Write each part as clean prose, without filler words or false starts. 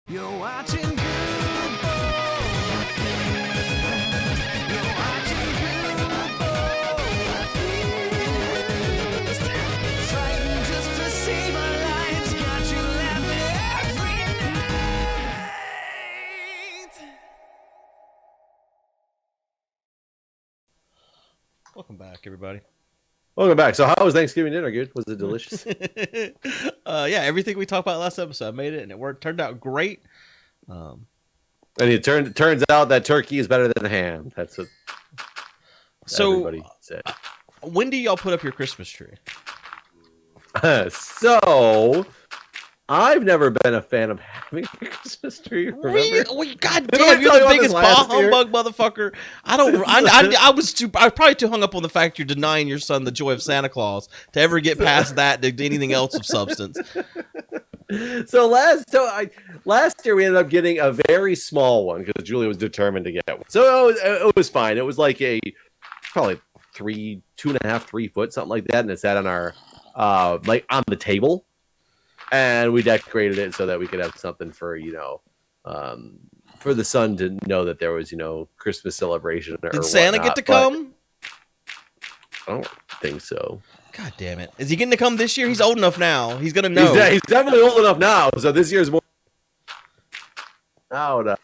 You're watching Guude. You're watching Guude. Fighting just to save our lives. Got you laughing every night. Welcome back, everybody. Welcome back. So how was Thanksgiving dinner, Guude? Was it delicious? Yeah, everything we talked about last episode, I made it, and turned out great. And it turns out that turkey is better than ham. That's what everybody said. When do y'all put up your Christmas tree? So I've never been a fan of having a Christmas tree. Remember? God Didn't I damn, you're tell the you about biggest this bah last year? humbug motherfucker. I was probably too hung up on the fact you're denying your son the joy of Santa Claus to ever get past that to anything else of substance. So last year we ended up getting a very small one because Julia was determined to get one. So it was fine. It was like probably 2.5, 3 foot, something like that, and it sat on our like on the table, and we decorated it so that we could have something for for the son to know that there was Christmas celebration. Did Santa get to come? I don't think so. God damn it! Is he getting to come this year? He's old enough now. He's gonna know. He's definitely old enough now. So this year's more now to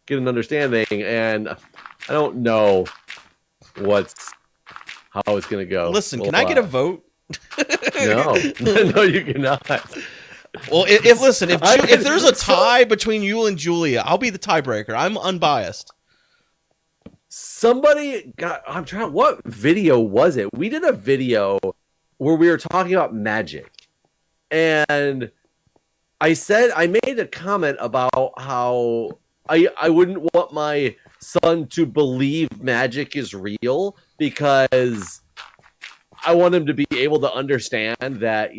get an understanding, and I don't know how it's gonna go. Listen, can I get a vote? No, no, you cannot. Well, if there's a tie between you and Julia, I'll be the tiebreaker. I'm unbiased. What video was it? We did a video where we were talking about magic, and I made a comment about how I wouldn't want my son to believe magic is real because I want him to be able to understand that,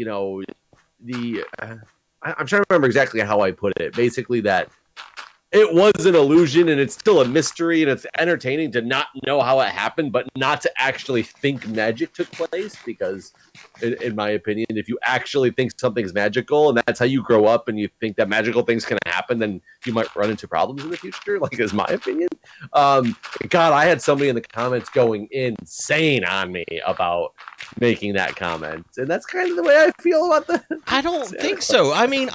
I'm trying to remember exactly how I put it. Basically that it was an illusion and it's still a mystery and it's entertaining to not know how it happened, but not to actually think magic took place because in my opinion, if you actually think something's magical and that's how you grow up and you think that magical things can happen, then you might run into problems in the future, like is my opinion. God, I had somebody in the comments going insane on me about making that comment. And that's kind of the way I feel about the I don't think so. I mean,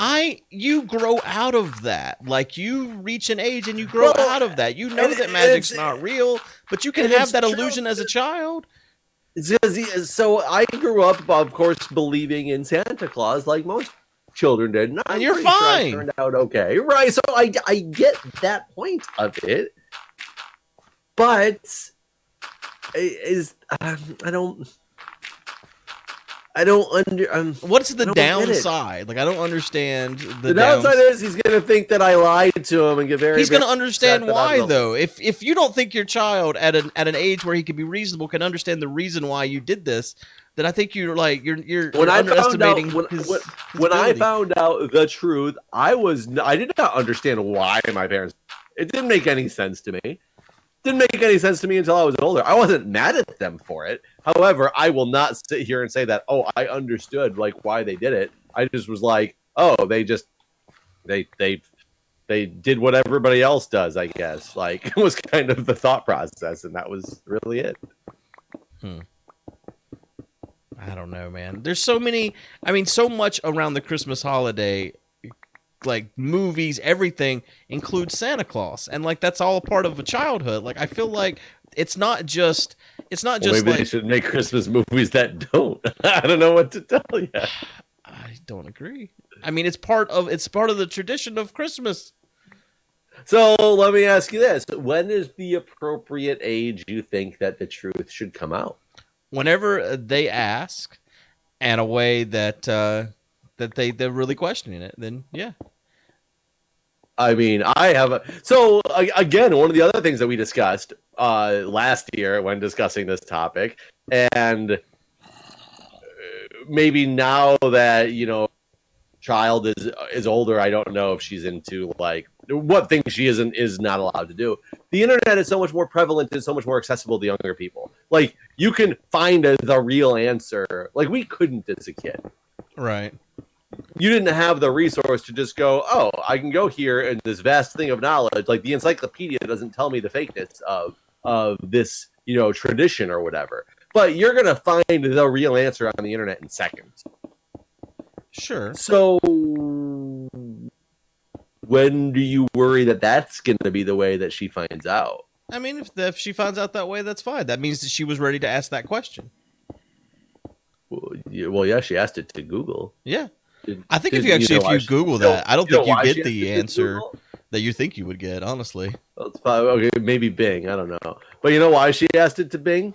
you grow out of that. Like you reach an age and you grow out of that. You know that magic's not real, but you can have that illusion as a child. So I grew up, of course, believing in Santa Claus like most children did. And you're fine. Sure it turned out okay. Right. So I get that point of it. But What's the downside? Like I don't understand the downside is he's gonna think that I lied to him and get very. He's gonna understand why though. If you don't think your child at an age where he can be reasonable can understand the reason why you did this, then I think you're underestimating his when I found out the truth, I did not understand why my parents. It didn't make any sense to me. Didn't make any sense to me until I was older. I wasn't mad at them for it. However, I will not sit here and say that, I understood like why they did it. I just was like, they did what everybody else does, I guess. Like it was kind of the thought process, and that was really it. I don't know, man. There's so much around the Christmas holiday. Like movies, everything includes Santa Claus, and like that's all a part of a childhood. Like I feel like it's not just maybe they should make Christmas movies that don't. I don't know what to tell you. I don't agree. I mean, it's part of the tradition of Christmas. So let me ask you this: when is the appropriate age you think that the truth should come out? Whenever they ask, and a way that they're really questioning it, then yeah. I mean, again, one of the other things that we discussed last year when discussing this topic, and maybe now that child is older, I don't know if she's into like what things she is not allowed to do. The internet is so much more prevalent and so much more accessible to younger people. Like you can find the real answer. Like we couldn't as a kid. Right. you didn't have the resource to just go, oh, I can go here and this vast thing of knowledge, like the encyclopedia doesn't tell me the fakeness of this, tradition or whatever. But you're gonna find the real answer on the internet in seconds. Sure. So when do you worry that that's going to be the way that she finds out? I mean, if she finds out that way, that's fine. That means that she was ready to ask that question. Well, yeah, she asked it to Google. Yeah. I think if you Google that, I don't think you get the answer that you think you would get, honestly. Well, it's probably, okay, maybe Bing. I don't know. But you know why she asked it to Bing?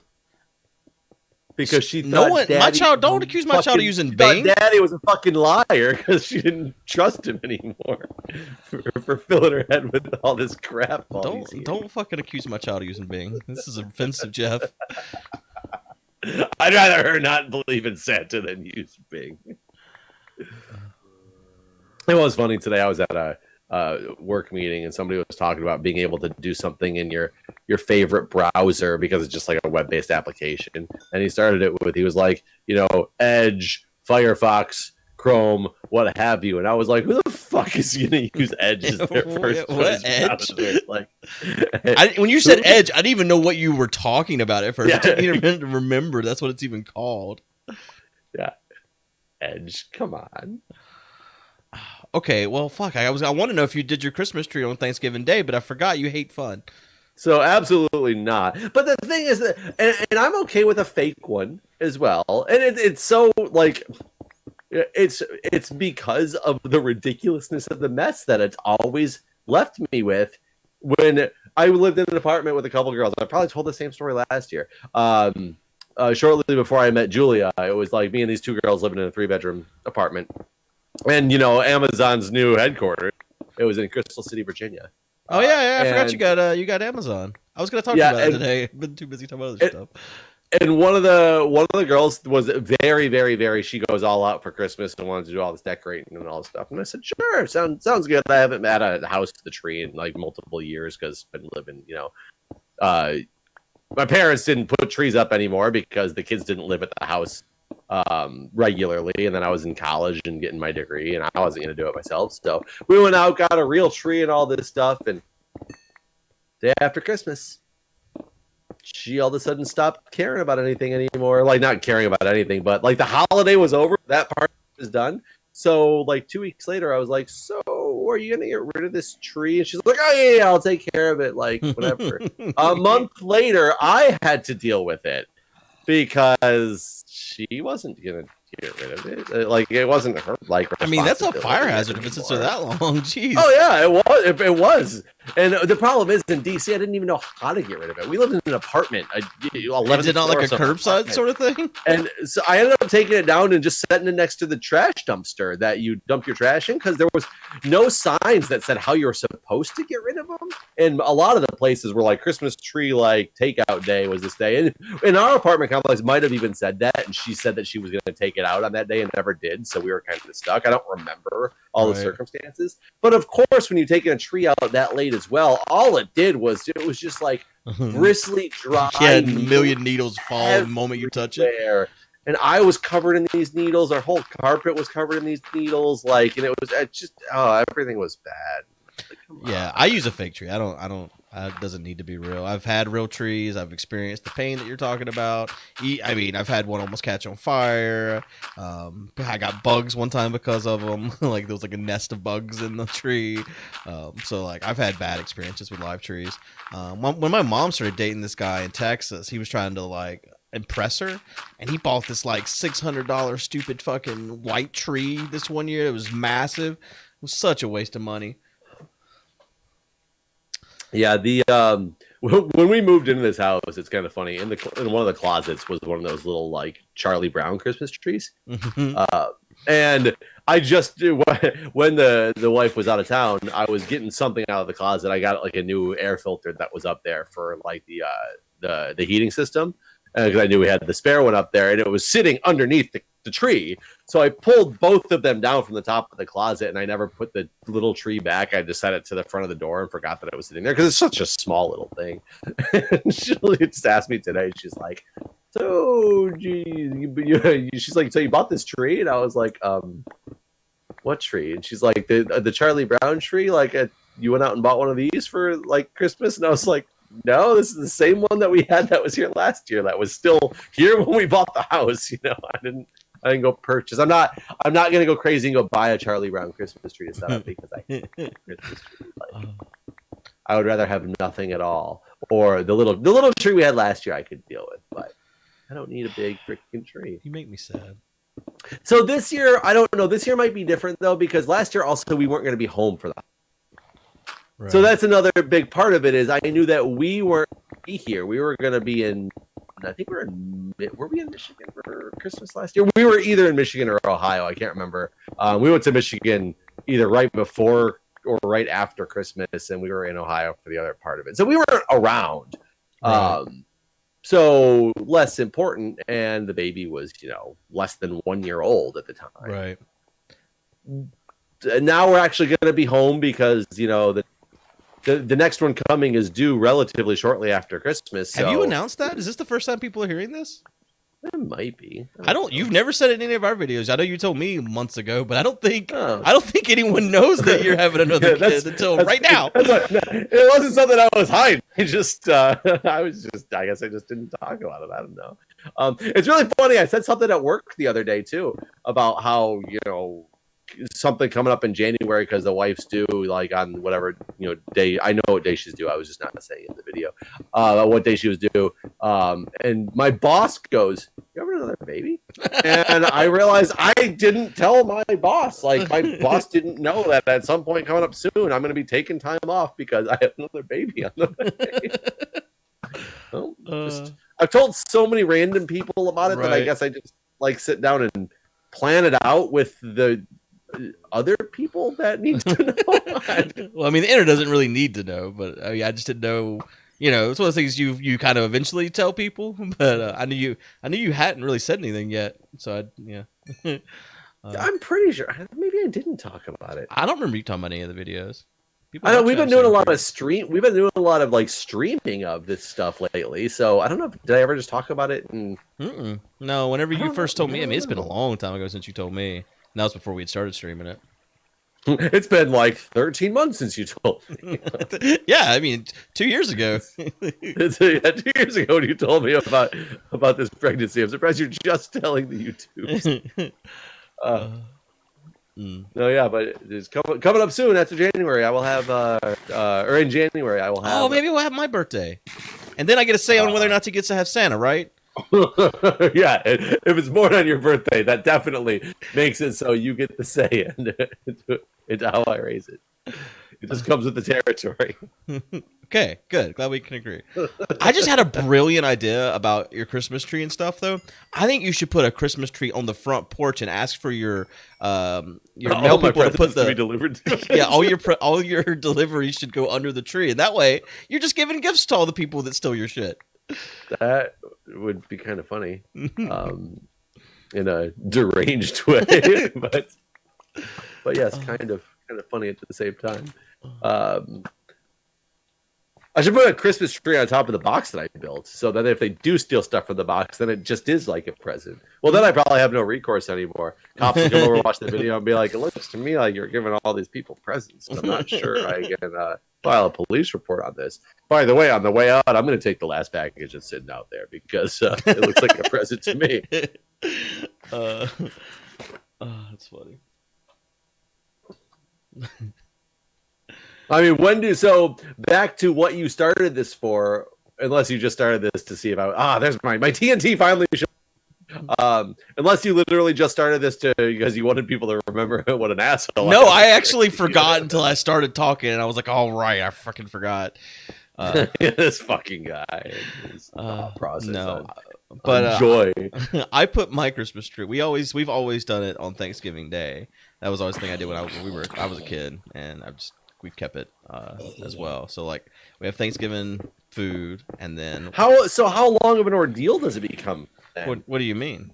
Because she thought don't accuse my child of using Bing. Daddy was a fucking liar because she didn't trust him anymore for filling her head with all this crap. Don't fucking accuse my child of using Bing. This is offensive, Jeff. I'd rather her not believe in Santa than use Bing. It was funny today. I was at a work meeting and somebody was talking about being able to do something in your favorite browser because it's just like a web-based application. And he started it with, he was like, Edge, Firefox, Chrome, what have you. And I was like, who the fuck is going to use Edge as their first what Edge? Like, when you said Edge, I didn't even know what you were talking about at first. Yeah. I didn't even remember that's what it's even called. Yeah. Edge, come on. Okay, well, fuck. I want to know if you did your Christmas tree on Thanksgiving Day, but I forgot you hate fun. So absolutely not. But the thing is that, and I'm okay with a fake one as well. And it's so like, it's because of the ridiculously of the mess that it's always left me with. When I lived in an apartment with a couple girls, I probably told the same story last year. Shortly before I met Julia, it was like me and these two girls living in a 3-bedroom apartment. And, Amazon's new headquarters, it was in Crystal City, Virginia. Oh, yeah, I forgot you got Amazon. I was going to talk about it today. I've been too busy talking about other stuff. And one of the girls was very, very, very, she goes all out for Christmas and wanted to do all this decorating and all this stuff. And I said, sure, sounds good. I haven't had a house to the tree in like multiple years because I've been living, my parents didn't put trees up anymore because the kids didn't live at the house regularly, and then I was in college and getting my degree, and I wasn't going to do it myself. So we went out, got a real tree and all this stuff, and day after Christmas, she all of a sudden stopped caring about anything anymore. Like, not caring about anything, but like the holiday was over, that part was done. So like 2 weeks later, I was like, so are you going to get rid of this tree? And she's like, oh yeah, I'll take care of it, like whatever. A month later, I had to deal with it because she wasn't gonna get rid of it. Like, it wasn't her. Like, I mean, that's a fire hazard if it sits there that long. Jeez. Oh yeah, it was. It was. And the problem is, in DC, I didn't even know how to get rid of it. We lived in an apartment. Is it not like a curbside sort of thing? And so I ended up taking it down and just setting it next to the trash dumpster that you dump your trash in, because there was no signs that said how you were supposed to get rid of them. And a lot of the places were like Christmas tree, like takeout day was this day. And in our apartment complex might have even said that. And she said that she was going to take it out on that day and never did. So we were kind of stuck. I don't remember all the circumstances. But of course, when you're taking a tree out that late as well, all it did was just like bristly, dry. You had a million needles fall the moment you touch it. There. And I was covered in these needles. Our whole carpet was covered in these needles. Like, and it was just, everything was bad. Like, yeah, I use a fake tree. I don't. It doesn't need to be real. I've had real trees. I've experienced the pain that you're talking about. I mean, I've had one almost catch on fire. I got bugs one time because of them. Like, there was like a nest of bugs in the tree. So like, I've had bad experiences with live trees. When my mom started dating this guy in Texas, he was trying to like impress her, and he bought this like $600 stupid fucking white tree this one year. It was massive. It was such a waste of money. Yeah, when we moved into this house, it's kind of funny. In one of the closets was one of those little like Charlie Brown Christmas trees, and I just when the wife was out of town, I was getting something out of the closet. I got like a new air filter that was up there for like the heating system, because I knew we had the spare one up there, and it was sitting underneath the tree. So I pulled both of them down from the top of the closet, and I never put the little tree back. I just set it to the front of the door and forgot that it was sitting there because it's such a small little thing. She just asked me today. She's like, "So, geez, she's like, so you bought this tree?" And I was like, what tree? And she's like, the Charlie Brown tree. Like, you went out and bought one of these for like Christmas, and I was like, no, this is the same one that we had that was here last year. That was still here when we bought the house. You know, I didn't go purchase. I'm not gonna go crazy and go buy a Charlie Brown Christmas tree to set up because I hate Christmas tree. Like, I would rather have nothing at all. Or the little tree we had last year I could deal with, but I don't need a big freaking tree. You make me sad. So this year, I don't know. This year might be different though, because last year also we weren't going to be home for that. Right. So that's another big part of it. Is I knew that we weren't be here. We were going to be in. I think were we in Michigan for Christmas last year? We were either in Michigan or Ohio. I can't remember. We went to Michigan either right before or right after Christmas, and we were in Ohio for the other part of it. So we weren't around. Right. So less important, and the baby was, less than 1 year old at the time. Right. And now we're actually going to be home because, the next one coming is due relatively shortly after Christmas. So. Have you announced that? Is this the first time people are hearing this? It might be. You've never said it in any of our videos. I know you told me months ago, but I don't think anyone knows that you're having another kid until right now. It wasn't something I was hiding. I guess I just didn't talk about it. I don't know. It's really funny. I said something at work the other day too about how, something coming up in January because the wife's due like on whatever day. I know what day she's due. I was just not saying in the video what day she was due. And my boss goes, "You have another baby?" And I realized I didn't tell my boss. Like my boss didn't know that at some point coming up soon I'm going to be taking time off because I have another baby on the way. I've told so many random people about it that I guess I just like sit down and plan it out with the other people that need to know. Well, I mean, the internet doesn't really need to know, but I just didn't know. It's one of those things you kind of eventually tell people. But I knew you hadn't really said anything yet, so I'm pretty sure maybe I didn't talk about it. I don't remember you talking about any of the videos. I know we've been doing a lot of We've been doing a lot of like streaming of this stuff lately. So I don't know. Did I ever just talk about it? No. Whenever you first told me, I mean, it's been a long time ago since you told me. And that was before we had started streaming it. It's been like 13 months since you told me. Yeah, I mean, 2 years ago. 2 years ago when you told me about this pregnancy. I'm surprised you're just telling the YouTubes. No, yeah, but it's coming up soon after January. I will have, or in January, I will have. Oh, maybe we'll have my birthday. And then I get a say on whether or not he gets to have Santa, right? Yeah, if it's born on your birthday, that definitely makes it so you get the say into how I raise it. It just comes with the territory. Okay, good. Glad we can agree. I just had a brilliant idea about your Christmas tree and stuff, though. I think you should put a Christmas tree on the front porch and ask for your mail people to put to be delivered to. Yeah, all your deliveries should go under the tree, and that way you're just giving gifts to all the people that steal your shit. That would be kind of funny, in a deranged way, but yes, kind of funny at the same time. I should put a Christmas tree on top of the box that I built, so that if they do steal stuff from the box, then it just is like a present. Well, then I probably have no recourse anymore. Cops will come over, watch the video, and be like, "It looks to me like you're giving all these people presents. I'm not sure I can file a police report on this." By the way, on the way out, I'm going to take the last package that's sitting out there because it looks like a present to me. That's funny. I mean, so back to what you started this for, unless you just started this to see if there's my TNT finally showed. Unless you literally just started this because you wanted people to remember what an asshole. No, I actually forgot until I started talking, and I was like, "All right, I fucking forgot." This fucking guy. Process. No, but joy. I put my Christmas tree. We've always done it on Thanksgiving Day. That was always the thing I did when I was a kid, and we've kept it as well. So like we have Thanksgiving food, and then how long of an ordeal does it become? Then? What do you mean?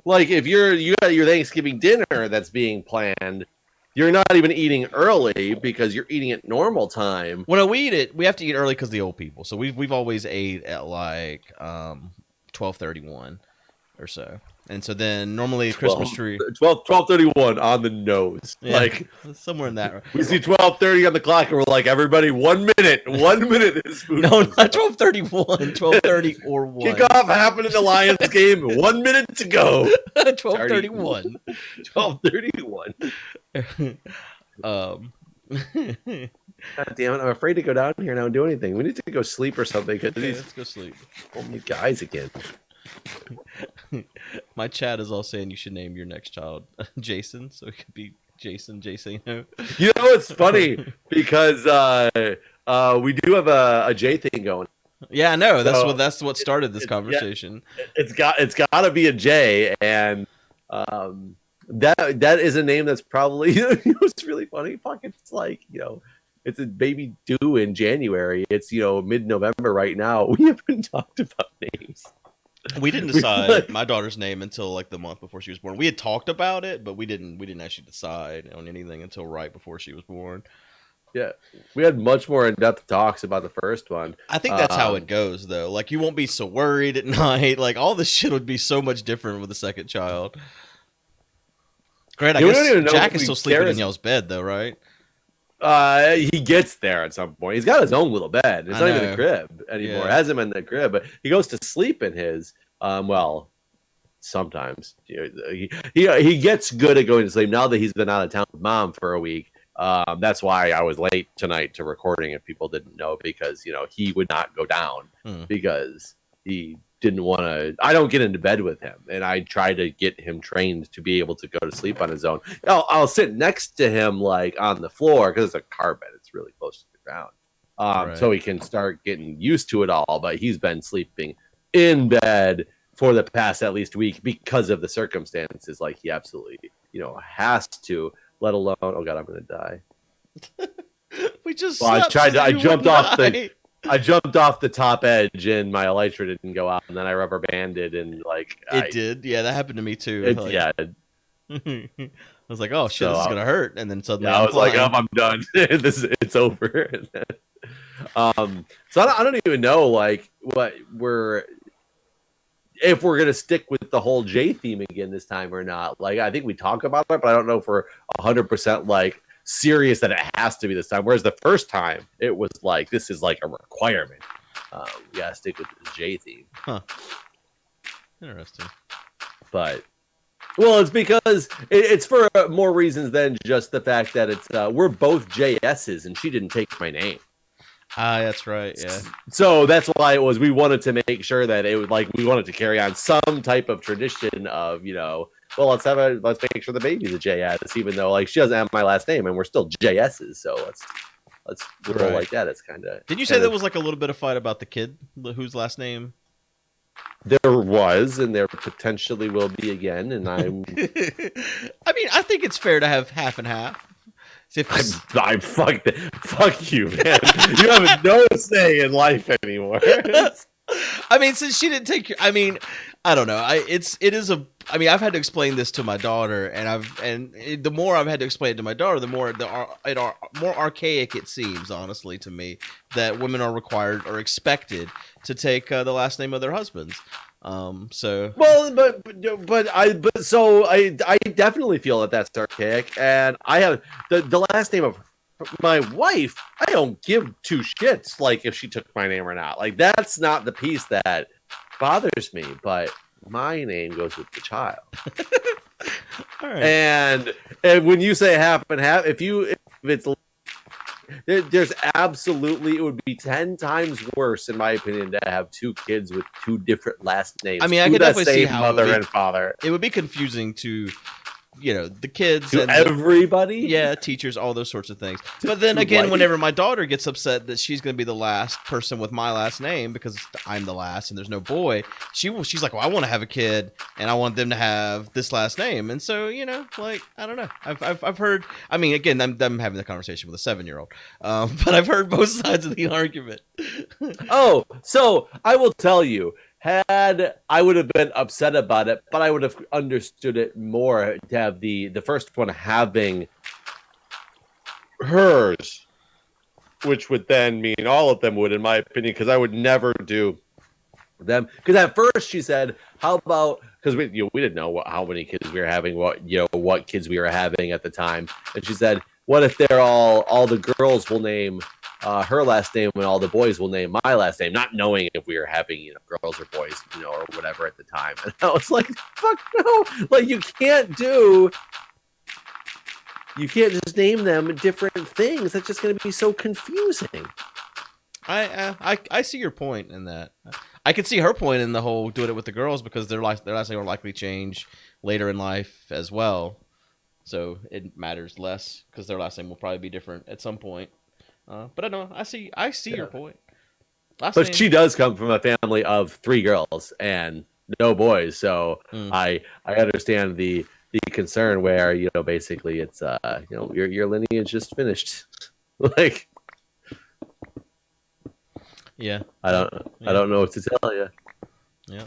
Like if you got your Thanksgiving dinner that's being planned, you're not even eating early because you're eating at normal time. When we eat it, we have to eat early because the old people. So we've always ate at like 12:31 or so. And so then normally Christmas tree 12:31 on the nose. yeah, Like somewhere in that. we see 12:30 on the clock, and we're like, everybody, 1 minminute. 1 minute. This food No, comes not out. 12:31. 12:30 or 1. Kickoff happened in the Lions game. 1 minute to go. 12:31. 12:31. God damn it! I'm afraid to go down here now and do anything. We need to go sleep or something because Okay, these let's go sleep. only guys again. My chat is all saying you should name your next child Jason, so it could be Jason. You know, it's funny because we do have a J thing going. Yeah, I know. So, That's what started this conversation. It's got to be a J, and that is a name that's probably it's really funny. Fuck, it's like it's a baby due in January. It's mid-November right now. We haven't talked about names. We didn't decide my daughter's name until like the month before she was born. We had talked about it, but we didn't actually decide on anything until right before she was born. Yeah, we had much more in-depth talks about the first one. I think that's how it goes, though. Like, you won't be so worried at night. Like, all this shit would be so much different with a second child. Great, I guess Jack is still sleeping in y'all's bed, though, right? He gets there at some point. He's got his own little bed. It's not even a crib anymore. Yeah. It has him in the crib, but he goes to sleep in his. Well, sometimes he gets good at going to sleep now that he's been out of town with mom for a week. That's why I was late tonight to recording, if people didn't know, because he would not go down because he didn't want to. I don't get into bed with him, and I try to get him trained to be able to go to sleep on his own. I'll sit next to him like on the floor because it's a car bed; it's really close to the ground, Right. so he can start getting used to it all. But he's been sleeping in bed for the past at least week because of the circumstances. Like he absolutely, has to. Let alone, oh god, I'm gonna die. We just. Well, I jumped off die. I jumped off the top edge, and my elytra didn't go out, and then I rubber banded, and It did. Yeah, that happened to me too. I was like, oh shit, this is gonna hurt, and then suddenly I was like, oh, I'm done. It's over. So I don't even know if we're gonna stick with the whole J theme again this time or not. Like, I think we talk about it, but I don't know if we're 100% like serious that it has to be this time. Whereas the first time it was like, this is like a requirement. We gotta stick with the J theme. Huh. Interesting. But it's because it's for more reasons than just the fact that it's we're both JS's and she didn't take my name. That's right. Yeah. So that's why it was. We wanted to make sure that it would we wanted to carry on some type of tradition of let's make sure the baby's a JS, even though she doesn't have my last name and we're still JSs. So let's roll like that. It's kind of. Did you say there was a little bit of fight about the kid whose last name? There was, and there potentially will be again. And I'm. I mean, I think it's fair to have half and half. I'm fuck you, man. You have no say in life anymore. I mean, since she didn't take your, I mean, I don't know. I've had to explain this to my daughter, and the more I've had to explain it to my daughter, the more more archaic it seems, honestly, to me, that women are required or expected to take the last name of their husbands. So I definitely feel that that's archaic, and I have the last name of my wife. I don't give two shits if she took my name or not. That's not the piece that bothers me, but my name goes with the child. all right. And when you say half and half, if it's there's absolutely, it would be 10 times worse, in my opinion, to have two kids with two different last names. I mean, I could definitely see how mother and father. It would be confusing to, the kids to and everybody. Teachers, all those sorts of things. But then again, whenever my daughter gets upset that she's going to be the last person with my last name because I'm the last and there's no boy, she's like, well, I want to have a kid and I want them to have this last name. And so, I don't know. I've heard. I mean, again, I'm having the conversation with a 7-year-old, but I've heard both sides of the argument. Oh, so I will tell you. I would have been upset about it, but I would have understood it more to have the first one having hers, which would then mean all of them would, in my opinion, because I would never do them, because at first she said, how about, because we didn't know how many kids we were having, what kids we were having at the time, and she said, what if they're all the girls will name her last name and all the boys will name my last name, not knowing if we were having girls or boys, or whatever at the time. And I was like, fuck no, like you can't just name them different things. That's just going to be so confusing. I see your point in that. I could see her point in the whole doing it with the girls because their last name will likely change later in life as well, so it matters less because their last name will probably be different at some point. But I know I see your point. But she does come from a family of 3 girls and no boys, so I understand the concern where basically it's your lineage just finished. Like. Yeah, I don't know what to tell you. Yeah,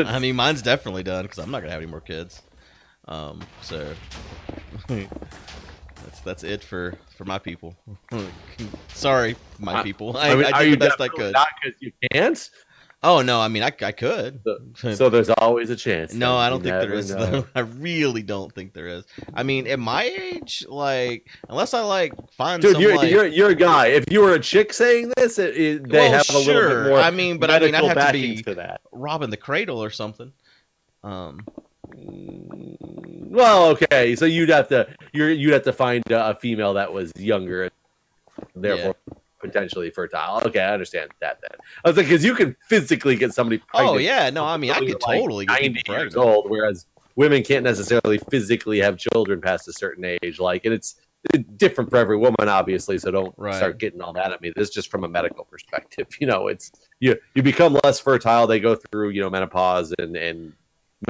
I mean, mine's definitely done because I'm not gonna have any more kids. So that's it for my people. Sorry, my people. I did the best I could. Not because you can't. Oh no, I mean I could. So there's always a chance. No, I don't think there is. Though. I really don't think there is. I mean, at my age, like unless I find dude, some, you're a guy. If you were a chick saying this, they have a little bit more. I mean, but I'd have to be to that. robbing the cradle or something. Well, okay, so you'd have to find a female that was younger, therefore. Yeah. Potentially fertile. Okay, I understand that. Then I was like, because you can physically get somebody pregnant. Oh yeah, no, I mean, I could totally get 90 years old, whereas women can't necessarily physically have children past a certain age. Like, and it's different for every woman, obviously. So don't start getting all that at me. This is just from a medical perspective. It's you become less fertile. They go through menopause, and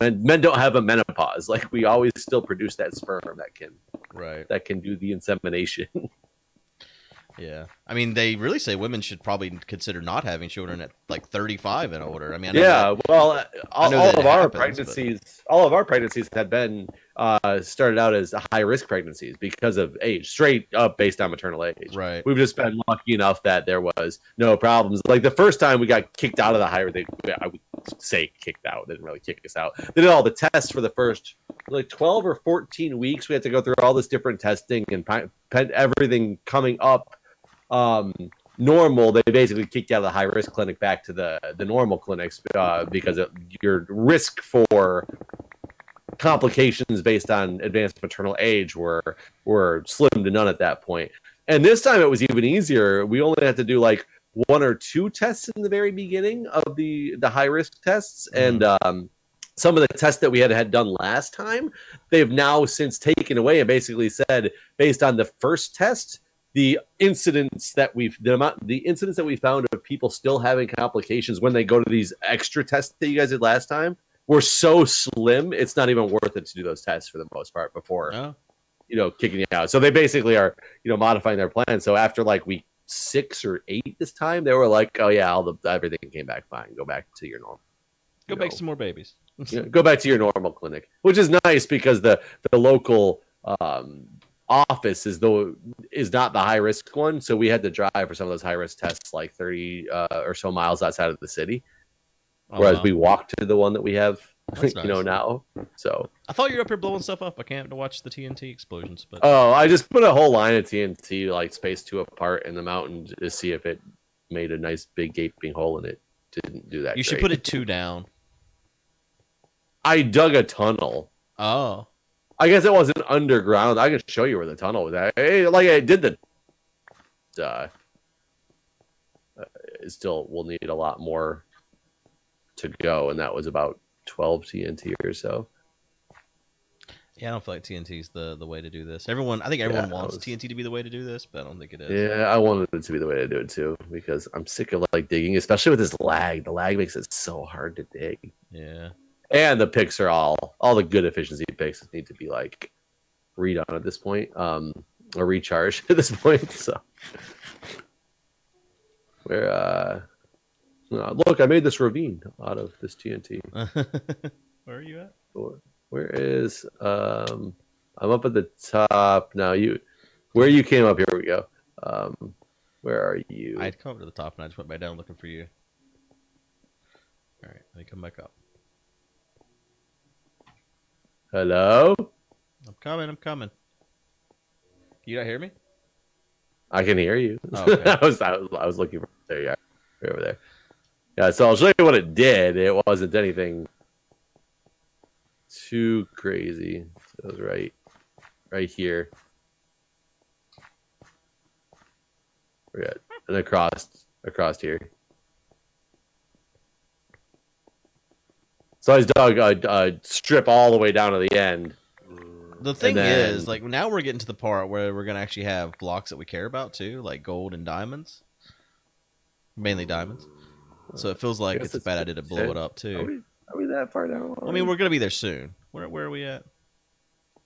men don't have a menopause. Like, we always still produce that sperm that can do the insemination. Yeah, I mean, they really say women should probably consider not having children at 35 and older. I mean, all of our pregnancies had been started out as high risk pregnancies because of age, straight up based on maternal age. Right. We've just been lucky enough that there was no problems. Like the first time we got kicked out of the higher, I would say kicked out. They didn't really kick us out. They did all the tests for the first 12 or 14 weeks. We had to go through all this different testing and everything coming up. Normal, they basically kicked out of the high risk clinic back to the normal clinics because your risk for complications based on advanced maternal age were slim to none at that point. And this time it was even easier. We only had to do 1 or 2 tests in the very beginning of the high risk tests, and some of the tests that we had done last time, they've now since taken away and basically said, based on the first test, the incidents that we found of people still having complications when they go to these extra tests that you guys did last time were so slim, it's not even worth it to do those tests for the most part before kicking it out. So they basically are modifying their plan. So after week 6 or 8 this time, they were like, oh yeah, everything came back fine. Go back to your normal. Go make some more babies. Go back to your normal clinic, which is nice because the local office is not the high risk one, so we had to drive for some of those high risk tests 30 or so miles outside of the city, whereas we walked to the one that we have nice. Now. So I thought you were up here blowing stuff up. I can't to watch the TNT explosions, but I just put a whole line of TNT spaced 2 apart in the mountain to see if it made a nice big gaping hole, and it didn't do that. You should put it 2 down. I dug a tunnel. Oh, I guess it wasn't underground. I can show you where the tunnel was at. I did the. It still will need a lot more to go, and that was about 12 TNT or so. Yeah, I don't feel like TNT's the way to do this. I think everyone wants TNT to be the way to do this, but I don't think it is. Yeah, I wanted it to be the way to do it too, because I'm sick of digging, especially with this lag. The lag makes it so hard to dig. Yeah. And the picks are all the good efficiency picks need to be redone at this point, or recharged at this point. So, look, I made this ravine out of this TNT. Where are you at? Where is I'm up at the top now. Where you came up? Here we go. Where are you? I'd come up to the top and I just went back down looking for you. me come back up. Hello? I'm coming. I'm coming. Can you not hear me? I can hear you. Oh, okay. I was looking for. There you are. Right over there. Yeah, so I'll show you what it did. It wasn't anything too crazy. So it was right here. We're at, and across here. So his dog strip all the way down to the end. The thing then- is, like, now we're getting to the part where we're gonna actually have blocks that we care about too, like gold and diamonds, mainly diamonds. So it feels like guess it's a it's bad idea to blow it up Are too. we that far down? I mean, we're gonna be there soon. Where are we at?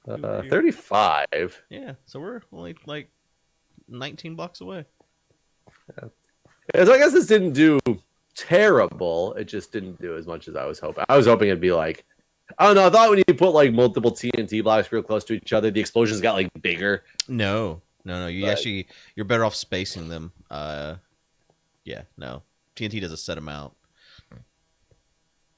35. Yeah, so we're only like 19 blocks away. Yeah, so I guess this didn't do terrible. It just didn't do as much as I was hoping. I was hoping it'd be like, I don't know. I thought when you put like multiple TNT blocks real close to each other, the explosions got like bigger. No. You But- you're better off spacing them. Yeah, no. TNT does a set amount.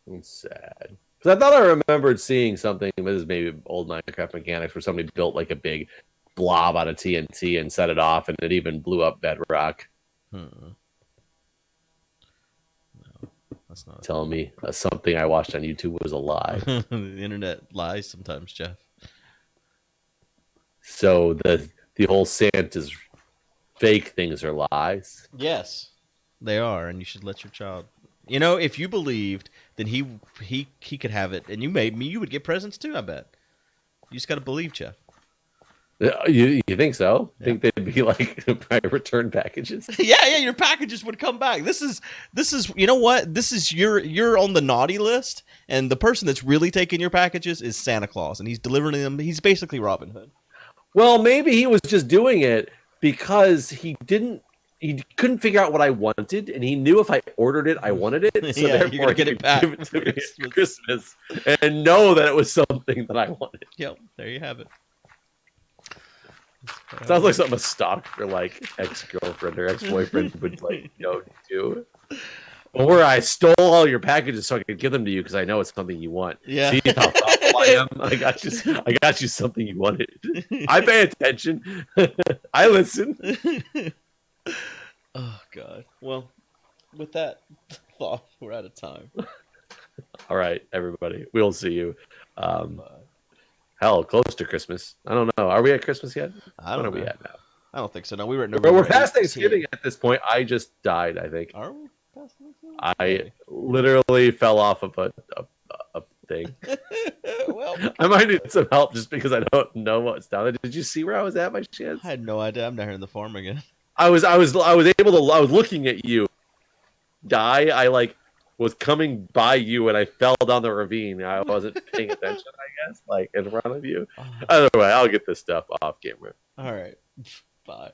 It's sad. Because I thought I remembered seeing something. This is maybe old Minecraft mechanics where somebody built like a big blob out of TNT and set it off, and it even blew up bedrock. No, that's not. Telling me something I watched on YouTube was a lie. The internet lies sometimes, Jeff. So the whole Santa's fake things are lies. Yes, they are, and you should let your child. You know, if you believed, then he could have it, and you would get presents too. I bet. You just got to believe, Jeff. You think so? Yeah. Think they'd be like return packages? Yeah, your packages would come back. This is you know what? This is you're on the naughty list, and the person that's really taking your packages is Santa Claus, and he's delivering them. He's basically Robin Hood. Well, maybe he was just doing it because he couldn't figure out what I wanted, and he knew if I ordered it, I wanted it. So Yeah, you're therefore, gonna get he it back give it to for me Christmas. at Christmas and know that it was something that I wanted. Yep, there you have it. Sounds like something a stalker, like ex-girlfriend or ex-boyfriend would like do. Or I stole all your packages so I could give them to you because I know it's something you want. Yeah. See how thoughtful I am? I got you something you wanted. I pay attention. I listen. Oh God. Well, with that thought, we're out of time. All right, everybody. We'll see you. Hell, close to Christmas. I don't know. Are we at Christmas yet? I When don't are we know. at now? I don't think so. No, we were at We're November past 18th. Thanksgiving at this point. I just died, I think. Are we past Thanksgiving? I literally fell off of a thing. Well, I might need some help just because I don't know what's down there. Did you see where I was at by chance? I had no idea. I'm down here in the farm again. I was looking at you die. I like was coming by you and I fell down the ravine. I wasn't paying attention, I guess, like in front of you. Either way, I'll get this stuff off camera. All right. Bye.